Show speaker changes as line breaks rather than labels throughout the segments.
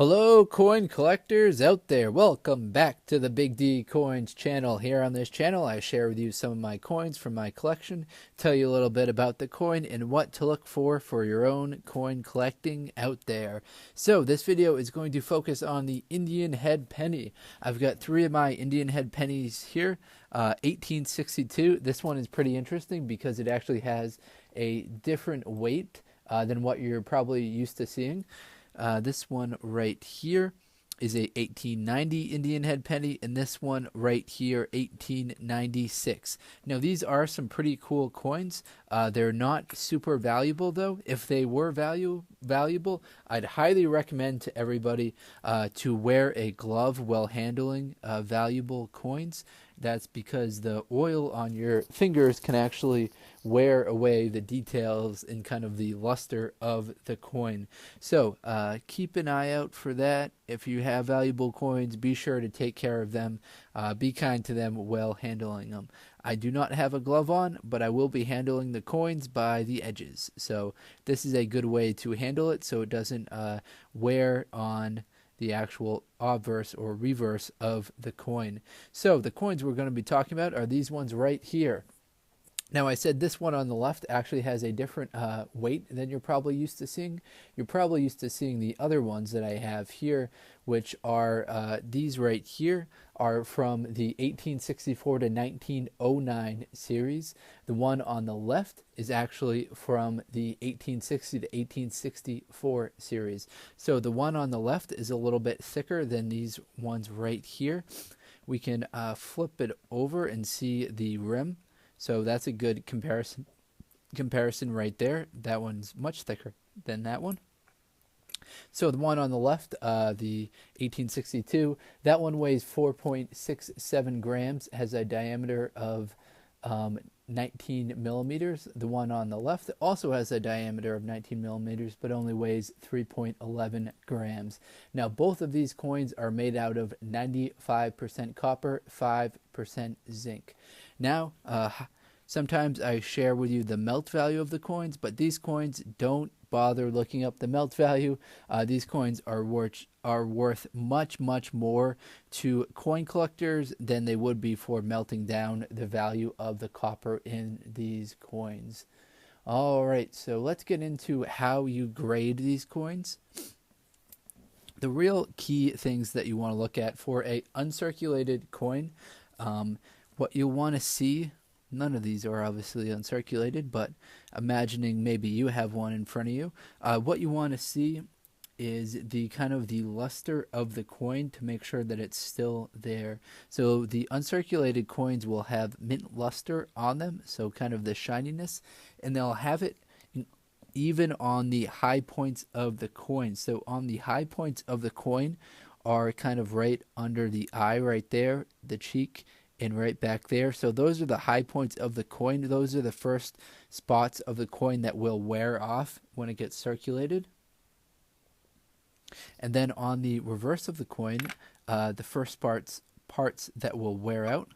Hello coin collectors out there, welcome back to the Big D Coins channel. Here on this channel I share with you some of my coins from my collection, tell you a little bit about the coin and what to look for your own coin collecting out there. So this video is going to focus on the Indian head penny. I've got three of my Indian head pennies here. 1862, this one is pretty interesting because it actually has a different weight than what you're probably used to seeing. This one right here is a 1890 Indian head penny, and this one right here 1896. Now these are some pretty cool coins. They're not super valuable though. If they were valuable, I'd highly recommend to everybody to wear a glove while handling valuable coins. That's because the oil on your fingers can actually wear away the details and kind of the luster of the coin. So keep an eye out for that. If you have valuable coins, be sure to take care of them. Be kind to them while handling them. I do not have a glove on, but I will be handling the coins by the edges. So this is a good way to handle it so it doesn't wear on the actual obverse or reverse of the coin. So the coins we're going to be talking about are these ones right here. Now I said this one on the left actually has a different weight than you're probably used to seeing. You're probably used to seeing the other ones that I have here, which are these right here are from the 1864 to 1909 series. The one on the left is actually from the 1860 to 1864 series. So the one on the left is a little bit thicker than these ones right here. We can flip it over and see the rim. So that's a good comparison right there. That one's much thicker than that one. So the one on the left, the 1862, that one weighs 4.67 grams, has a diameter of 19 millimeters. The one on the left also has a diameter of 19 millimeters, but only weighs 3.11 grams. Now, both of these coins are made out of 95% copper, 5% zinc. Now, sometimes I share with you the melt value of the coins, but these coins don't bother looking up the melt value. These coins are worth much more to coin collectors than they would be for melting down the value of the copper in these coins. All right, so let's get into how you grade these coins. The real key things that you want to look at for a uncirculated coin, what you want to see. None of these are obviously uncirculated, but imagining maybe you have one in front of you, what you want to see is the kind of the luster of the coin to make sure that it's still there. So the uncirculated coins will have mint luster on them, so kind of the shininess, and they'll have it even on the high points of the coin. So on the high points of the coin are kind of right under the eye right there, the cheek, and right back there. So those are the high points of the coin. Those are the first spots of the coin that will wear off when it gets circulated. And then on the reverse of the coin, the first parts that will wear out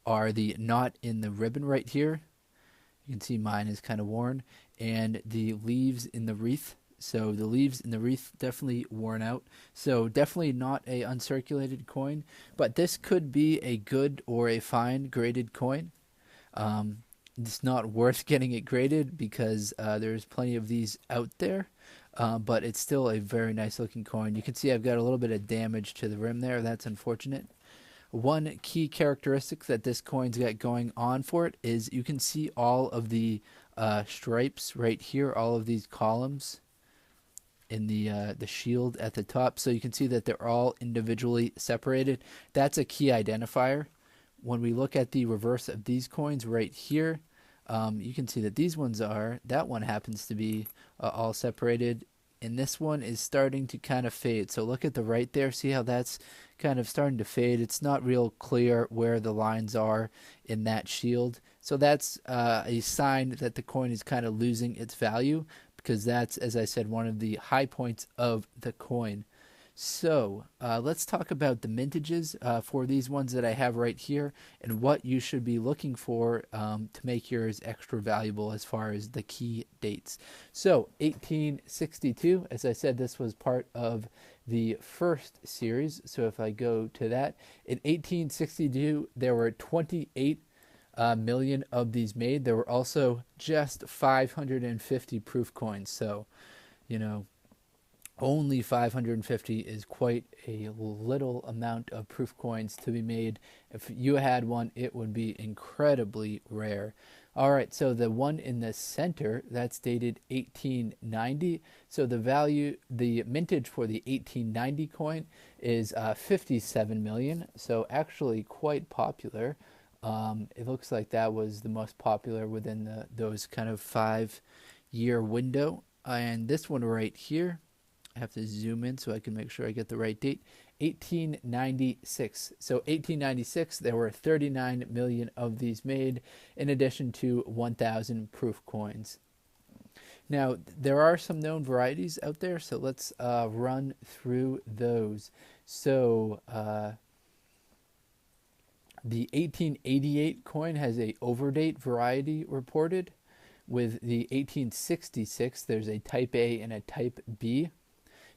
are the knot in the ribbon right here. You can see mine is kind of worn, and the leaves in the wreath. So the leaves in the wreath definitely worn out. So definitely not a uncirculated coin, but this could be a good or a fine graded coin. It's not worth getting it graded because there's plenty of these out there, but it's still a very nice looking coin. You can see I've got a little bit of damage to the rim there. That's unfortunate. One key characteristic that this coin's got going on for it is you can see all of the stripes right here, all of these columns in the shield at the top, so you can see that they're all individually separated. That's a key identifier. When we look at the reverse of these coins right here, you can see that these ones are, that one happens to be all separated, and this one is starting to kind of fade. So look at the right there, see how that's kind of starting to fade. It's not real clear where the lines are in that shield. So that's a sign that the coin is kind of losing its value, because that's, as I said, one of the high points of the coin. So let's talk about the mintages for these ones that I have right here and what you should be looking for to make yours extra valuable as far as the key dates. So 1862, as I said, this was part of the first series. So if I go to that, in 1862, there were 28 million of these made. There were also just 550 proof coins. So, you know, only 550 is quite a little amount of proof coins to be made. If you had one, it would be incredibly rare. All right, so the one in the center, that's dated 1890. So the value, the mintage for the 1890 coin is 57 million. So actually quite popular. It looks like that was the most popular within those kind of 5-year window. And this one right here, I have to zoom in so I can make sure I get the right date. 1896. So 1896, there were 39 million of these made, in addition to 1,000 proof coins. Now, there are some known varieties out there, so let's run through those. So the 1888 coin has a overdate variety reported. With the 1866, there's a type A and a type B.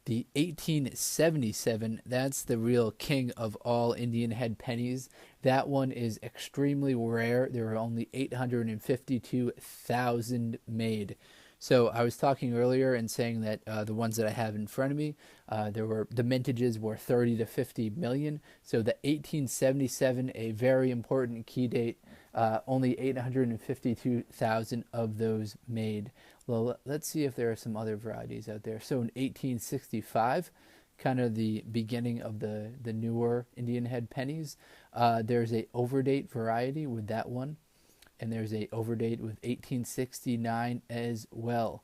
The 1877, that's the real king of all Indian head pennies. That one is extremely rare. There are only 852,000 made. So I was talking earlier and saying that the ones that I have in front of me, the mintages were 30 to 50 million. So the 1877, a very important key date, only 852,000 of those made. Well, let's see if there are some other varieties out there. So in 1865, kind of the beginning of the newer Indian head pennies, there's a overdate variety with that one. And there's a overdate with 1869 as well.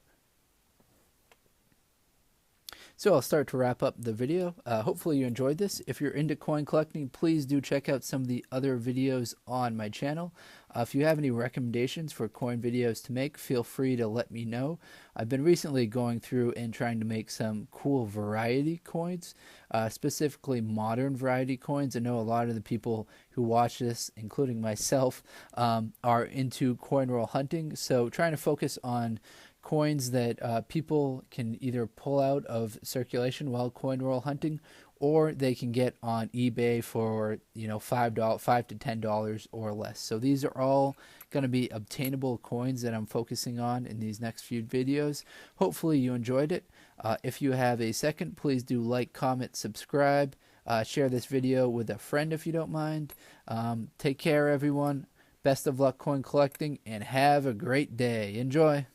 So I'll start to wrap up the video. Hopefully you enjoyed this. If you're into coin collecting, please do check out some of the other videos on my channel. If you have any recommendations for coin videos to make, feel free to let me know. I've been recently going through and trying to make some cool variety coins, specifically modern variety coins. I know a lot of the people who watch this, including myself, are into coin roll hunting. So trying to focus on coins that people can either pull out of circulation while coin roll hunting, or they can get on eBay for $5 to $10 or less. So these are all going to be obtainable coins that I'm focusing on in these next few videos. Hopefully you enjoyed it. If you have a second, please do like, comment, subscribe, share this video with a friend if you don't mind. Take care, everyone. Best of luck coin collecting, and have a great day. Enjoy.